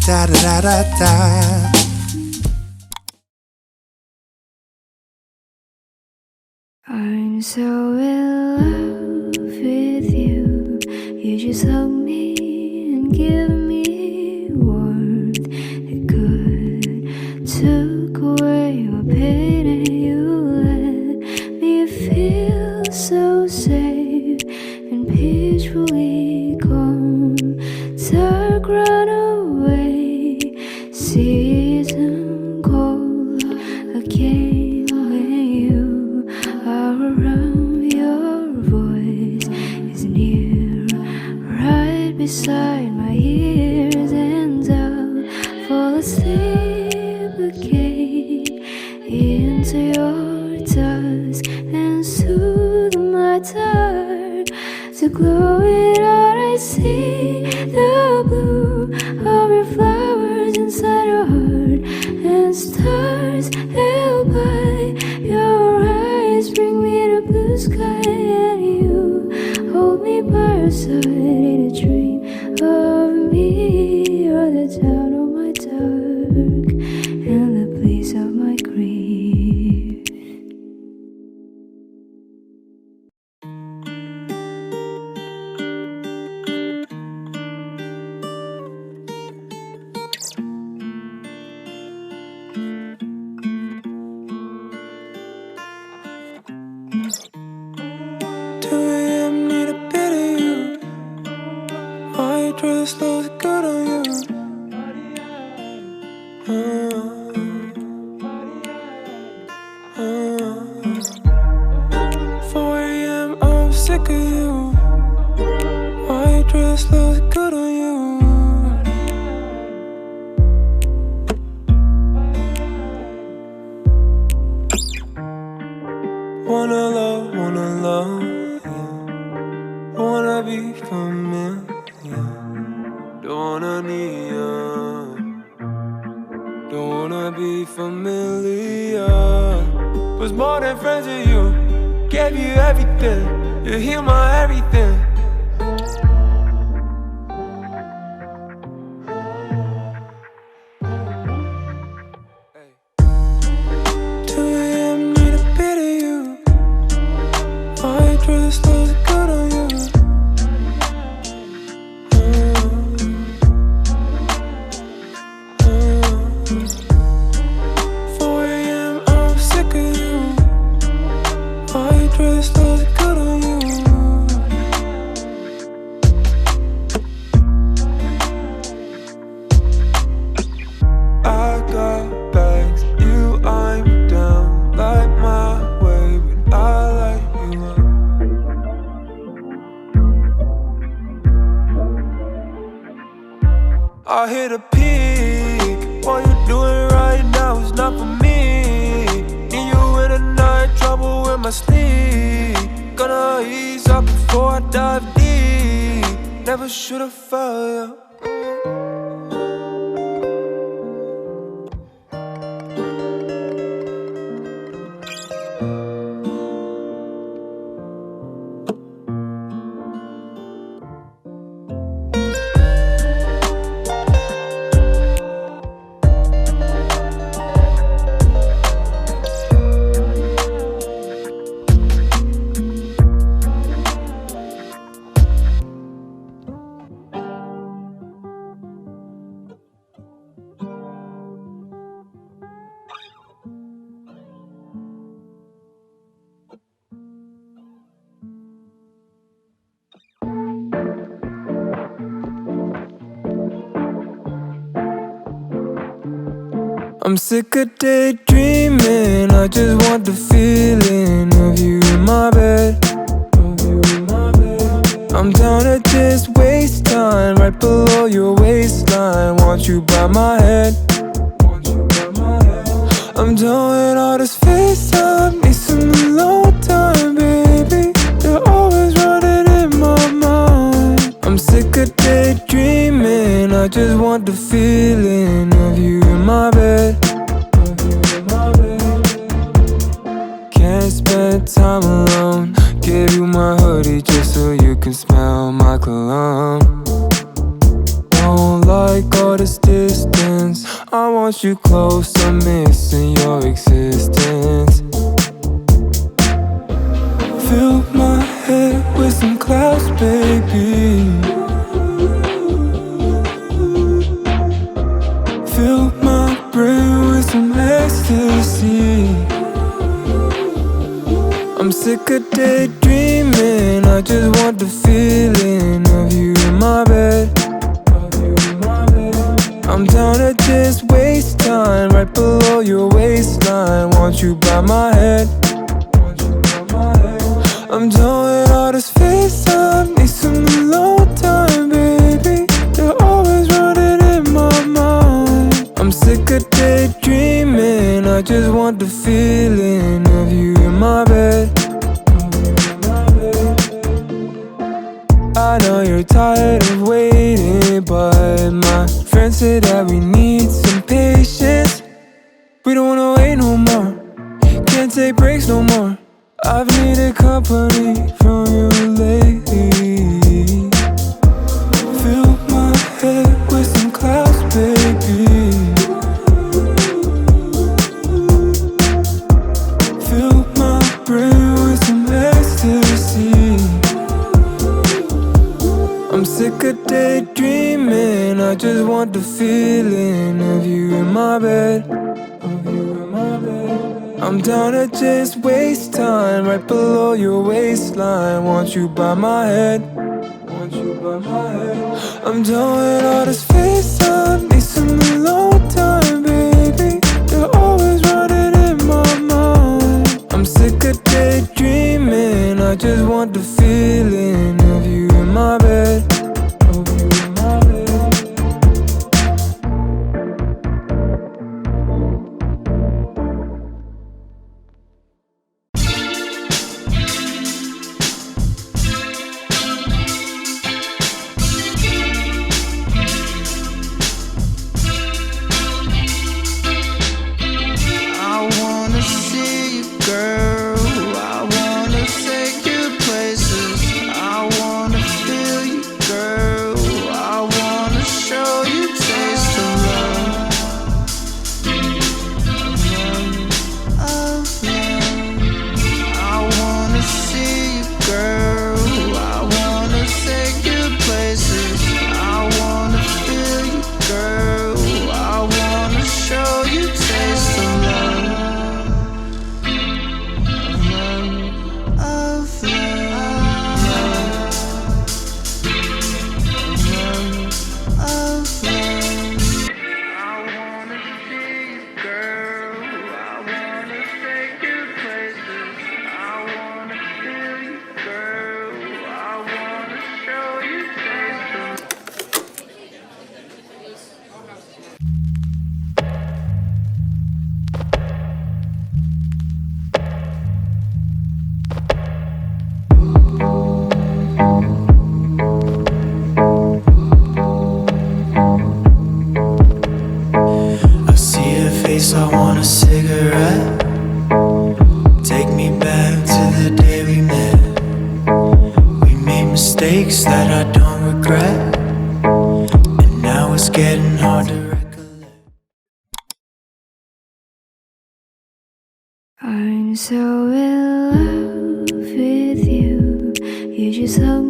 da da da da. I'm so in love with you. You just hug me and give me warmth. It could took away my pain, and you let me feel so safe and peacefully calm. Dark run away, season cold again when you are around. Your voice is near, right beside my ears, and I'll fall asleep again into your touch and soothe my dark. To glow it out, I see the blue of your flowers inside your heart, and stars held by your eyes bring me to blue sky, and you hold me by your side in a dream of me. You're the town of my dark and the place of my grief. Need a bit of you. I dress looks good on you. 4 a.m. I'm sick of you. I dress looks good on you. Wanna love, yeah. Wanna be familiar. Don't wanna need you. Don't wanna be familiar. Was more than friends with you. Gave you everything. You heal my everything. I hit a peak. What you doing right now is not for me. Need you in the night, trouble with my sleep. Gonna ease up before I dive deep. Never should've fell, yeah. I'm sick of daydreaming. I just want the feeling of you in my bed. I'm down to just waste time right below your waistline. Want you by my head. I'm done with all this FaceTime. Need some alone time, baby. You're always running in my mind. I'm sick of daydreaming. I just want the feeling of you in my bed. Can't spend time alone. Give you my hoodie just so you can smell my cologne. Don't like all this distance. want you close, I'm missing your existence. Fill my head with some clouds, baby. Fill my brain with some ecstasy. I'm sick of daydreaming, I just want the feeling of you in my bed. I'm down to just waste time right below your waistline. Want you by my head. I'm done with all this FaceTime, need some alone time, baby. You're always running in my mind. I'm sick of daydreaming, I just want the feeling of you in my bed. I know you're tired of waiting, but my friend said that we need some patience. We don't wanna wait no more, can't take breaks no more. I've needed company from you lately. Fill my head with some clouds, baby. Fill my brain with some ecstasy. I'm sick of daydreaming, I just want the feeling of you in my bed. I'm down to just waste time right below your waistline. Want you by my head. I'm done with all this FaceTime, need some alone time, baby. You're always running in my mind. I'm sick of daydreaming, I just want the feeling of you in my bed. I want a cigarette. Take me back to the day we met. We made mistakes that I don't regret, and now it's getting hard to recollect. I'm so in love with you. You just hug